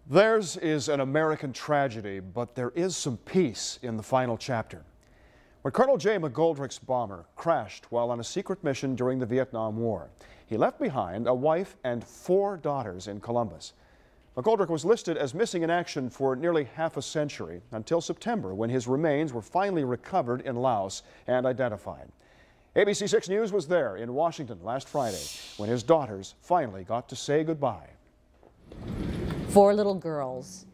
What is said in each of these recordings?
Theirs is an American tragedy, but there is some peace in the final chapter. When Colonel Jay McGoldrick's bomber crashed while on a secret mission during the Vietnam War, he left behind a wife and 4 daughters in Columbus. McGoldrick was listed as missing in action for nearly half a century until September, when his remains were finally recovered in Laos and identified. ABC 6 News was there in Washington last Friday when his daughters finally got to say goodbye. 4 little girls,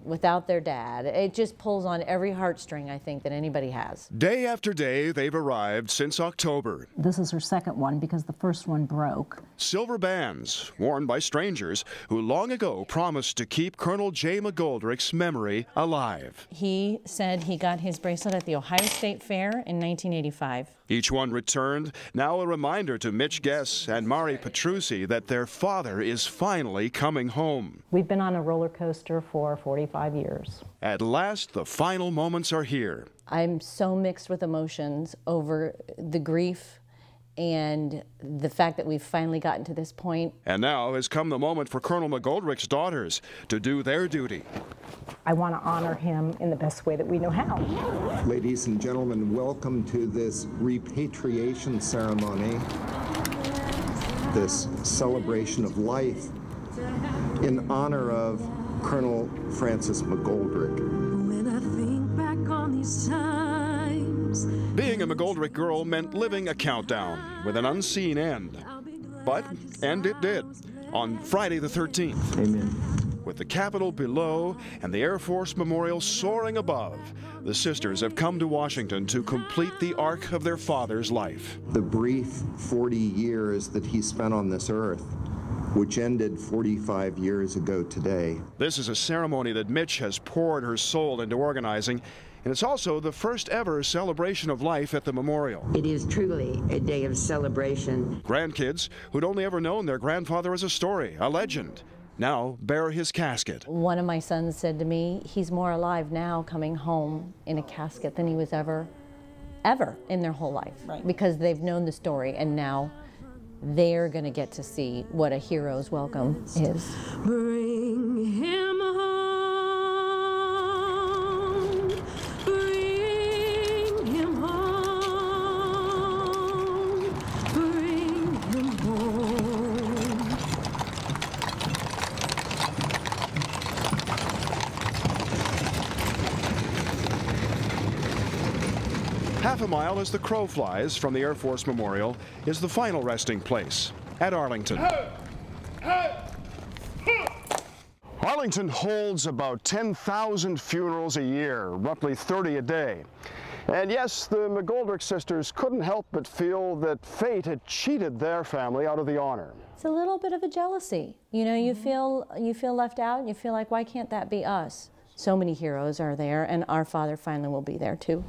without their dad. It just pulls on every heartstring, I think, that anybody has. Day after day, they've arrived since October. This is her second one because the first one broke. Silver bands worn by strangers who long ago promised to keep Colonel Jay McGoldrick's memory alive. He said he got his bracelet at the Ohio State Fair in 1985. Each one returned, now a reminder to Mitch Guess and Mari Petrucci that their father is finally coming home. We've been on a roller coaster for 45 years. At last, the final moments are here. I'm so mixed with emotions over the grief and the fact that we've finally gotten to this point. And now has come the moment for Colonel McGoldrick's daughters to do their duty. I want to honor him in the best way that we know how. Ladies and gentlemen, welcome to this repatriation ceremony, this celebration of life in honor of Colonel Francis McGoldrick. When I think back on these times, being a McGoldrick girl meant living a countdown with an unseen end. But end it did on Friday the 13th. Amen. With the Capitol below and the Air Force Memorial soaring above, the sisters have come to Washington to complete the arc of their father's life. The brief 40 years that he spent on this earth, which ended 45 years ago today. This is a ceremony that Mitch has poured her soul into organizing, and it's also the first ever celebration of life at the memorial. It is truly a day of celebration. Grandkids who'd only ever known their grandfather as a story, a legend, now bear his casket. One of my sons said to me, he's more alive now coming home in a casket than he was ever in their whole life. Right. Because they've known the story, and now they're going to get to see what a hero's welcome is. bring him home, bring him home, bring him home. Half a mile as the crow flies from the Air Force Memorial is the final resting place at Arlington. Arlington holds about 10,000 funerals a year, roughly 30 a day. And yes, the McGoldrick sisters couldn't help but feel that fate had cheated their family out of the honor. It's a little bit of a jealousy. You feel left out, and you feel like, why can't that be us? So many heroes are there, and our father finally will be there too.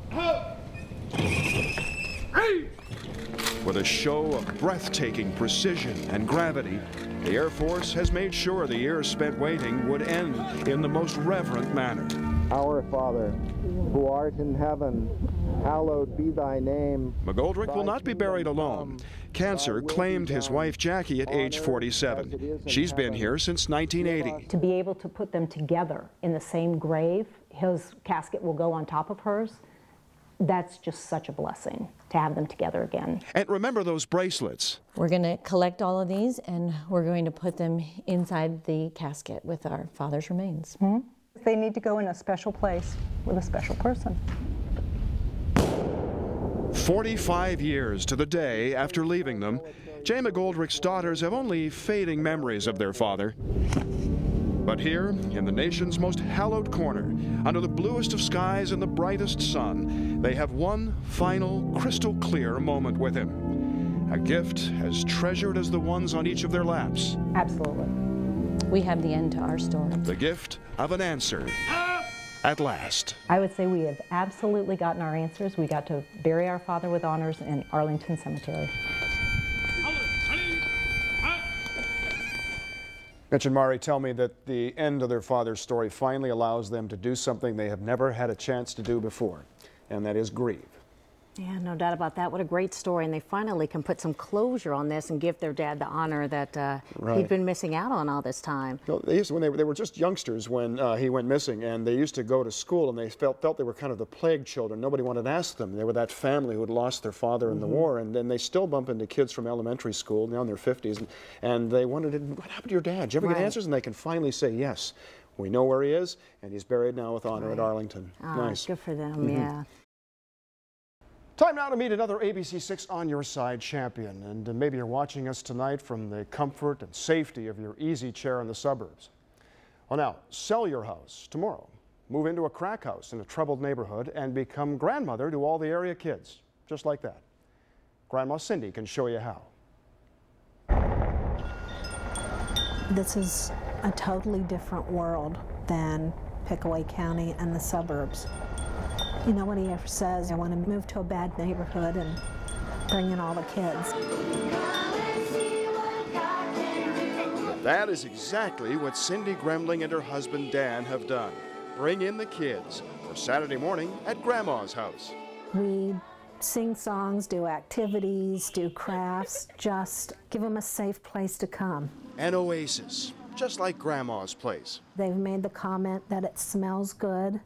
With a show of breathtaking precision and gravity, the Air Force has made sure the years spent waiting would end in the most reverent manner. Our Father, who art in heaven, hallowed be thy name. McGoldrick will not be buried alone. Cancer claimed his wife Jackie at age 47. She's been here since 1980. To be able to put them together in the same grave, his casket will go on top of hers. That's just such a blessing to have them together again. And remember those bracelets. We're going to collect all of these, and we're going to put them inside the casket with our father's remains. Mm-hmm. They need to go in a special place with a special person. 45 years to the day after leaving them, Jay McGoldrick's daughters have only fading memories of their father. But here, in the nation's most hallowed corner, under the bluest of skies and the brightest sun, they have one final, crystal clear moment with him. A gift as treasured as the ones on each of their laps. Absolutely. We have the end to our story. The gift of an answer, at last. I would say we have absolutely gotten our answers. We got to bury our father with honors in Arlington Cemetery. Mitch and Mari tell me that the end of their father's story finally allows them to do something they have never had a chance to do before, and that is grieve. Yeah, no doubt about that. What a great story. And they finally can put some closure on this and give their dad the honor that he'd been missing out on all this time. You know, they used to, when they were just youngsters when he went missing, and they used to go to school, and they felt they were kind of the plague children. Nobody wanted to ask them. They were that family who had lost their father in the war, and then they still bump into kids from elementary school, now in their 50s, and they wondered, what happened to your dad? Did you ever get answers? And they can finally say, yes, we know where he is, and he's buried now with honor at Arlington. Nice. Good for them, yeah. Time now to meet another ABC6 On Your Side champion, and maybe you're watching us tonight from the comfort and safety of your easy chair in the suburbs. Well, now, sell your house tomorrow. Move into a crack house in a troubled neighborhood and become grandmother to all the area kids, just like that. Grandma Cindy can show you how. This is a totally different world than Pickaway County and the suburbs. You know what he ever says, I want to move to a bad neighborhood and bring in all the kids. That is exactly what Cindy Gremling and her husband Dan have done. Bring in the kids for Saturday morning at Grandma's house. We sing songs, do activities, do crafts, just give them a safe place to come. An oasis, just like Grandma's place. They've made the comment that it smells good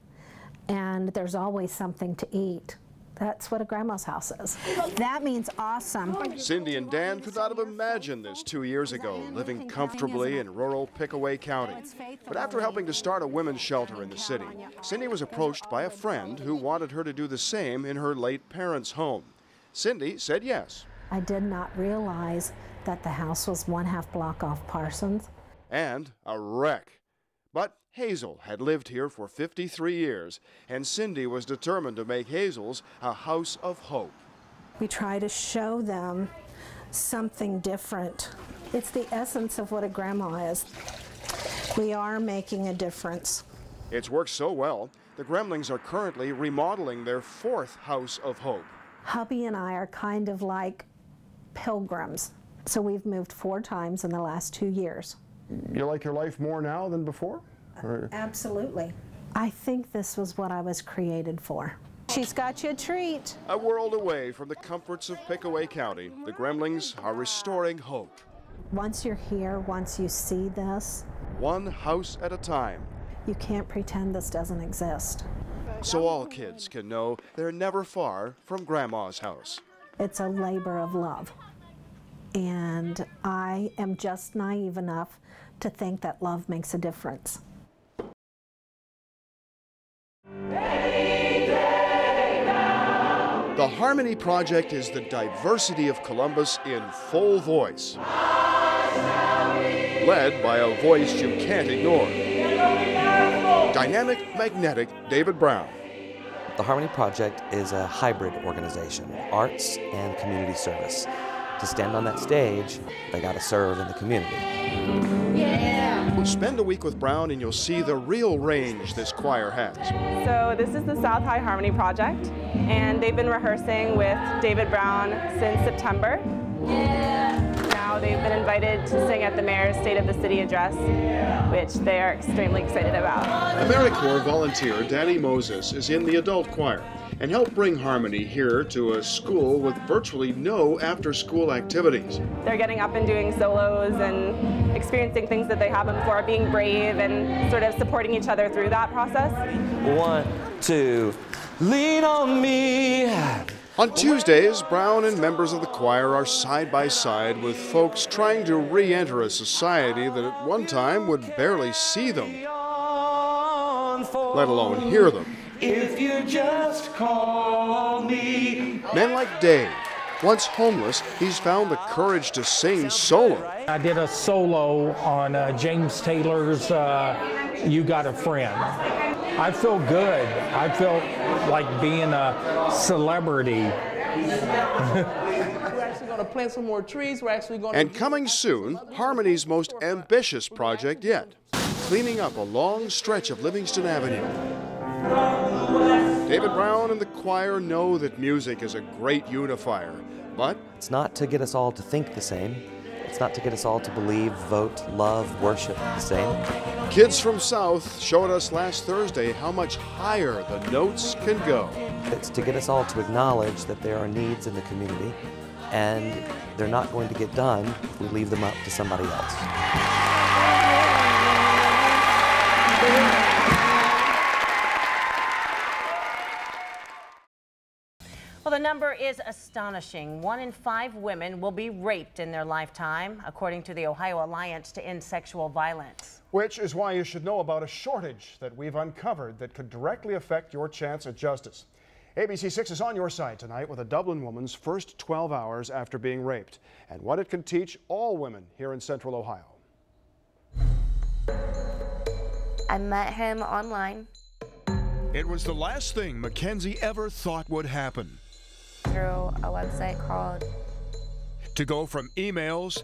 and there's always something to eat. That's what a grandma's house is. That means awesome. Cindy and Dan could not have imagined this 2 years ago, living comfortably in rural Pickaway County. But after helping to start a women's shelter in the city, Cindy was approached by a friend who wanted her to do the same in her late parents' home. Cindy said yes. I did not realize that the house was 1/2 block off Parsons. And a wreck. But Hazel had lived here for 53 years, and Cindy was determined to make Hazel's a house of hope. We try to show them something different. It's the essence of what a grandma is. We are making a difference. It's worked so well, the Gremlings are currently remodeling their 4th house of hope. Hubby and I are kind of like pilgrims. So we've moved 4 times in the last 2 years. You like your life more now than before? Absolutely. I think this was what I was created for. She's got you a treat. A world away from the comforts of Pickaway County, the Gremlings are restoring hope. Once you're here, once you see this, one house at a time. You can't pretend this doesn't exist. So all kids can know they're never far from Grandma's house. It's a labor of love. And I am just naive enough to think that love makes a difference. The Harmony Project is the diversity of Columbus in full voice. Led by a voice you can't ignore. Dynamic, magnetic David Brown. The Harmony Project is a hybrid organization, arts and community service. To stand on that stage, they got to serve in the community. Spend a week with Brown and you'll see the real range this choir has. So this is the South High Harmony Project, and they've been rehearsing with David Brown since September. Now they've been invited to sing at the Mayor's State of the City address, which they are extremely excited about. AmeriCorps volunteer Danny Moses is in the adult choir and helped bring Harmony here to a school with virtually no after-school activities. They're getting up and doing solos and experiencing things that they haven't before, being brave and sort of supporting each other through that process. 1, 2, lean on me. On Tuesdays, Brown and members of the choir are side by side with folks trying to re-enter a society that at one time would barely see them, let alone hear them. If you just call me. Men like Dave. Once homeless, he's found the courage to sing solo. I did a solo on James Taylor's You Got a Friend. I feel good. I feel like being a celebrity. We're actually going to plant some more trees. We're actually going to... And coming soon, Harmony's most ambitious project yet, cleaning up a long stretch of Livingston Avenue. David Brown and the choir know that music is a great unifier, but it's not to get us all to think the same. It's not to get us all to believe, vote, love, worship the same. Kids from South showed us last Thursday how much higher the notes can go. It's to get us all to acknowledge that there are needs in the community, and they're not going to get done if we leave them up to somebody else. Well, the number is astonishing. 1 in 5 women will be raped in their lifetime, according to the Ohio Alliance to End Sexual Violence. Which is why you should know about a shortage that we've uncovered that could directly affect your chance at justice. ABC6 is on your side tonight with a Dublin woman's first 12 hours after being raped and what it can teach all women here in Central Ohio. I met him online. It was the last thing Mackenzie ever thought would happen. Through a website called. To go from emails.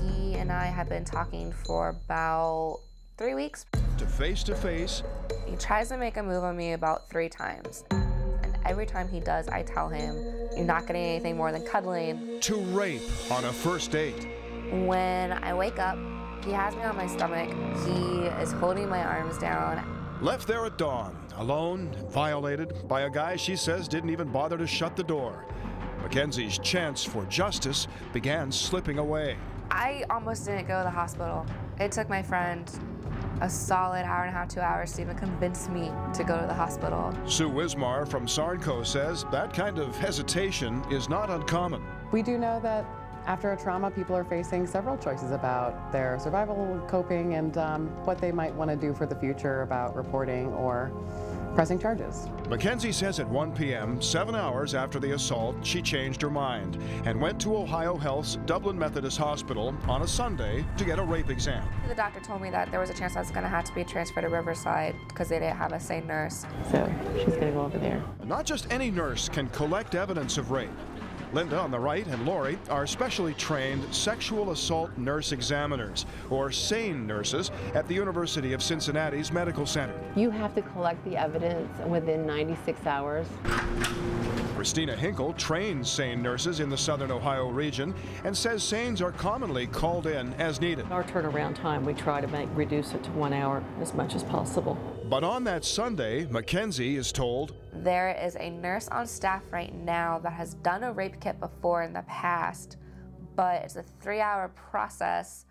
He and I have been talking for about 3 weeks. To face. He tries to make a move on me about 3 times. And every time he does, I tell him, you're not getting anything more than cuddling. To rape on a first date. When I wake up, he has me on my stomach. He is holding my arms down. Left there at dawn, alone and violated by a guy she says didn't even bother to shut the door. Mackenzie's chance for justice began slipping away. I almost didn't go to the hospital. It took my friend a solid hour and a half, 2 hours to even convince me to go to the hospital. Sue Wismar from Sarnco says that kind of hesitation is not uncommon. We do know that after a trauma, people are facing several choices about their survival, coping, and what they might want to do for the future about reporting or pressing charges. Mackenzie says at 1 p.m., 7 hours after the assault, she changed her mind and went to Ohio Health's Dublin Methodist Hospital on a Sunday to get a rape exam. The doctor told me that there was a chance I was going to have to be transferred to Riverside because they didn't have a sane nurse. So she's going to go over there. Not just any nurse can collect evidence of rape. Linda on the right and Lori are specially trained sexual assault nurse examiners, or SANE nurses, at the University of Cincinnati's Medical Center. You have to collect the evidence within 96 hours. Christina Hinkle trains SANE nurses in the Southern Ohio region and says SANEs are commonly called in as needed. Our turnaround time, we try to reduce it to 1 hour as much as possible. But on that Sunday, Mackenzie is told, there is a nurse on staff right now that has done a rape kit before in the past, but it's a 3-hour process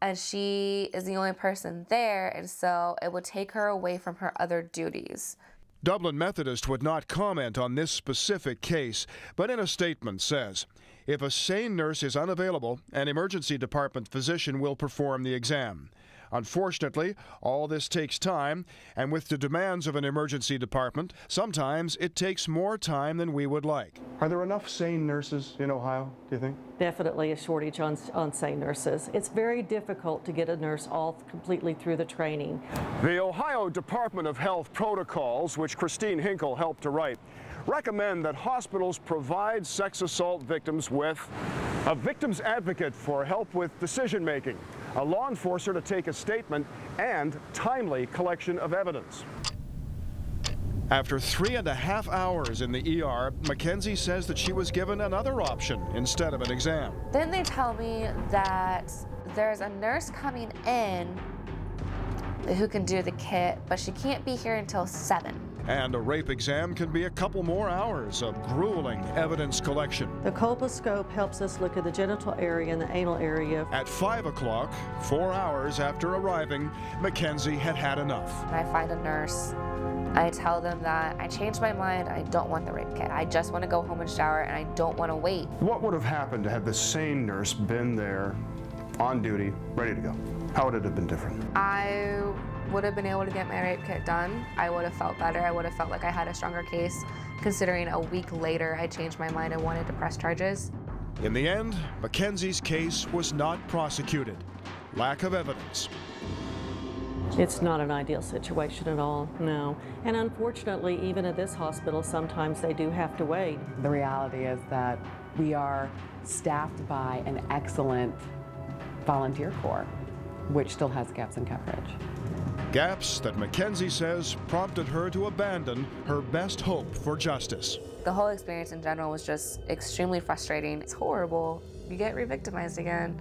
and she is the only person there, and so it would take her away from her other duties. Dublin Methodist would not comment on this specific case, but in a statement says, if a SANE nurse is unavailable, an emergency department physician will perform the exam. Unfortunately, all this takes time, and with the demands of an emergency department, sometimes it takes more time than we would like. Are there enough SANE nurses in Ohio, do you think? Definitely a shortage on SANE nurses. It's very difficult to get a nurse all completely through the training. The Ohio Department of Health protocols, which Christine Hinkle helped to write, recommend that hospitals provide sex assault victims with a victim's advocate for help with decision-making, a law enforcer to take a statement, and timely collection of evidence. After 3.5 hours in the ER, Mackenzie says that she was given another option instead of an exam. Then they tell me that there's a nurse coming in who can do the kit, but she can't be here until 7. And a rape exam can be a couple more hours of grueling evidence collection. The colposcope helps us look at the genital area and the anal area. At 5 o'clock, 4 hours after arriving, Mackenzie had had enough. I find a nurse. I tell them that I changed my mind. I don't want the rape kit. I just want to go home and shower, and I don't want to wait. What would have happened had the SANE nurse been there, on duty, ready to go? How would it have been different? I would have been able to get my rape kit done. I would have felt better. I would have felt like I had a stronger case, considering a week later I changed my mind and wanted to press charges. In the end, Mackenzie's case was not prosecuted. Lack of evidence. It's not an ideal situation at all, no. And unfortunately, even at this hospital, sometimes they do have to wait. The reality is that we are staffed by an excellent volunteer corps, which still has gaps in coverage. Gaps that Mackenzie says prompted her to abandon her best hope for justice. The whole experience in general was just extremely frustrating. It's horrible. You get re-victimized again.